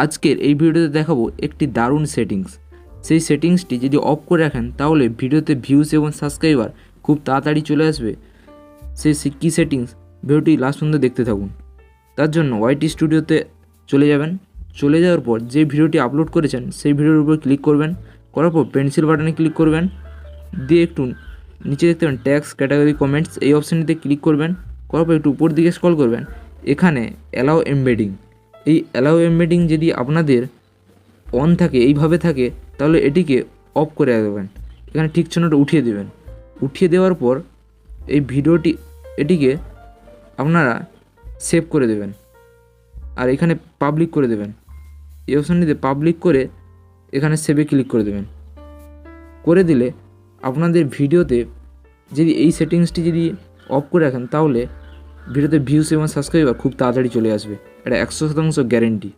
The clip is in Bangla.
আজকের এই ভিডিওতে দেখাবো একটি দারুণ সেটিংস। সেই সেটিংসটি যদি অফ করে রাখেন তাহলে ভিডিওতে ভিউজ এবং সাবস্ক্রাইবার খুব তাড়াতাড়ি চলে আসবে। সেই কী সেটিংস, ভিডিওটি লাস্ট পর্যন্ত দেখতে থাকুন। তার জন্য ওয়াইটি স্টুডিওতে চলে যাবেন। চলে যাওয়ার পর যে ভিডিওটি আপলোড করেছেন সেই ভিডিওর উপর ক্লিক করবেন। করার পর পেন্সিল বাটনে ক্লিক করবেন, দিয়ে একটু নিচে দেখতে পাবেন ট্যাক্স, ক্যাটাগরি, কমেন্টস, এই অপশানটিতে ক্লিক করবেন। করার পর একটু উপর দিকে স্ক্রল করবেন, এখানে অ্যালাউ এমবেডিং, এই অ্যালাউ এমবেডিং যদি আপনাদের অন থাকে, এইভাবে থাকে, তাহলে এটিকে অফ করে দেবেন। এখানে ঠিক চিহ্নটা উঠিয়ে দেবেন। উঠিয়ে দেওয়ার পর এই এটিকে আপনারা সেভ করে দেবেন আর এখানে পাবলিক করে দেবেন। এই অপশানটিতে পাবলিক করে এখানে সেভে ক্লিক করে দেবেন। করে দিলে আপনাদের ভিডিওতে যদি এই সেটিংসটি যদি অফ করে রাখেন তাহলে ভিডিওতে ভিউস এবং সাবস্ক্রাইবার খুব তাড়াতাড়ি চলে আসবে। এটা 100% গ্যারেন্টি।